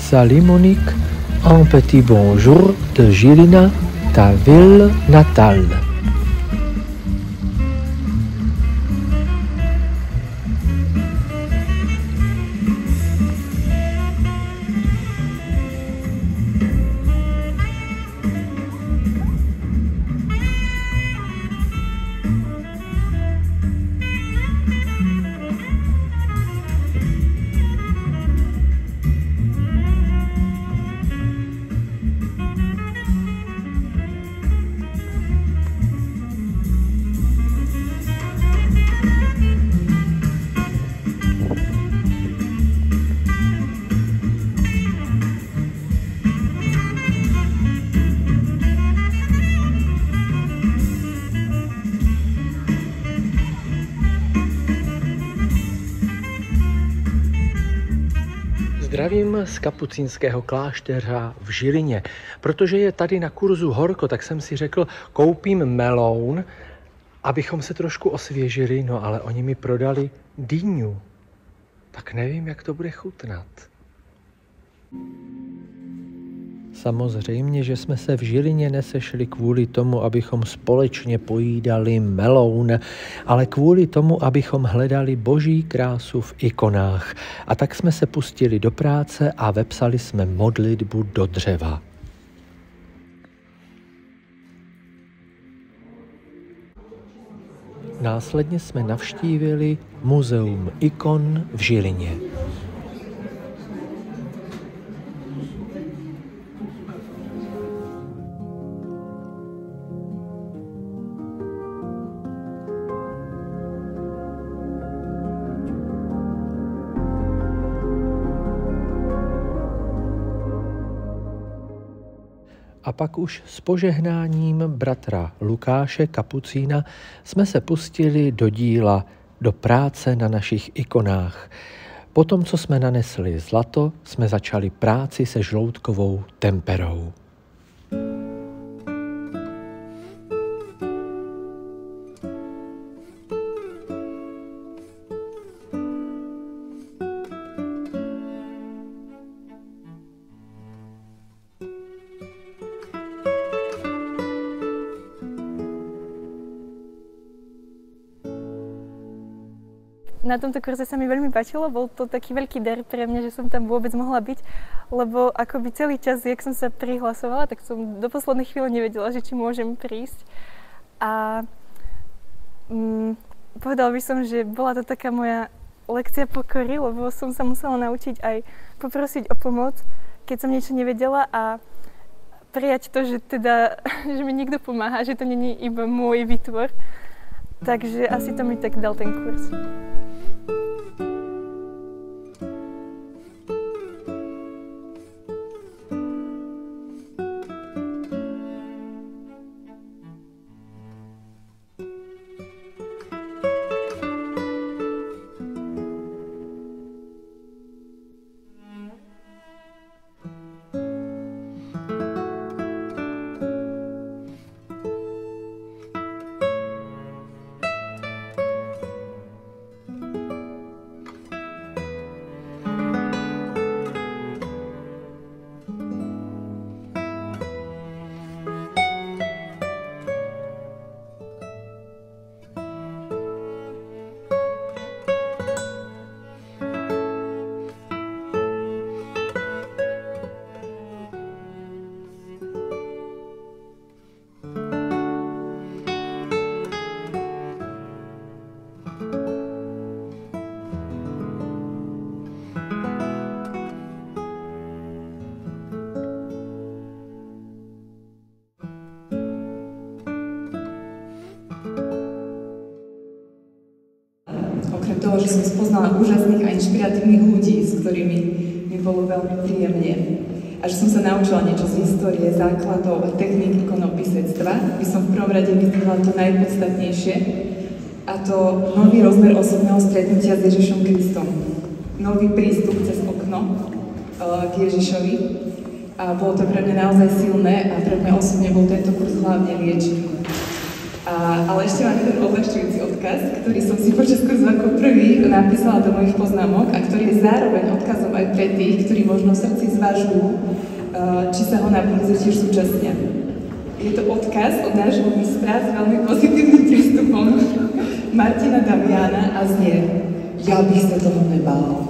Salut Monique, un petit bonjour de Žilina, ta ville natale. Zdravím z kapucínského kláštera v Žilině. Protože je tady na kurzu horko, tak jsem si řekl, koupím meloun, abychom se trošku osvěžili, no ale oni mi prodali dýňu. Tak nevím, jak to bude chutnat. Samozřejmě, že jsme se v Žilině nesešli kvůli tomu, abychom společně pojídali meloun, ale kvůli tomu, abychom hledali boží krásu v ikonách. A tak jsme se pustili do práce a vepsali jsme modlitbu do dřeva. Následně jsme navštívili muzeum ikon v Žilině. A pak už s požehnáním bratra Lukáše Kapucína jsme se pustili do díla, do práce na našich ikonách. Potom, co jsme nanesli zlato, jsme začali práci se žloutkovou temperou. Na tomto kurze sa mi veľmi páčilo, bol to taký veľký dar pre mňa, že som tam vôbec mohla byť, lebo akoby celý čas, jak som sa prihlasovala, tak som do poslednej chvíle nevedela, že či môžem prísť. A povedala by som, že bola to taká moja lekcia pokory, lebo som sa musela naučiť aj poprosiť o pomoc, keď som niečo nevedela a prijať to, že že mi niekto pomáha, že to nie je iba môj výtvor. Takže asi to mi tak dal ten kurz. Okrem toho, že som spoznala úžasných a inšpiratívnych ľudí, s ktorými mi bolo veľmi príjemne a že som sa naučila niečo z histórie, základov a techník ikonopisectva, by som v prvom rade vyzdvihla to najpodstatnejšie, a to nový rozmer osobného stretnutia s Ježišom Kristom. Nový prístup cez okno k Ježišovi. A bolo to pre mňa naozaj silné a pre mňa osobne bol tento kurz hlavne liečivý. A Ale ešte mám jeden odľahčujúci odkaz, ktorý som si počas kurzu ako prvý napísala do mojich poznámok a ktorý je zároveň odkazom aj pre tých, ktorí možno v srdci zvažujú, či sa ho na budúce tiež súčasnia. Je to odkaz od nášho mistra s veľmi pozitívnym prístupom Martina Damiana a znie: Ja bych sa toho nebál.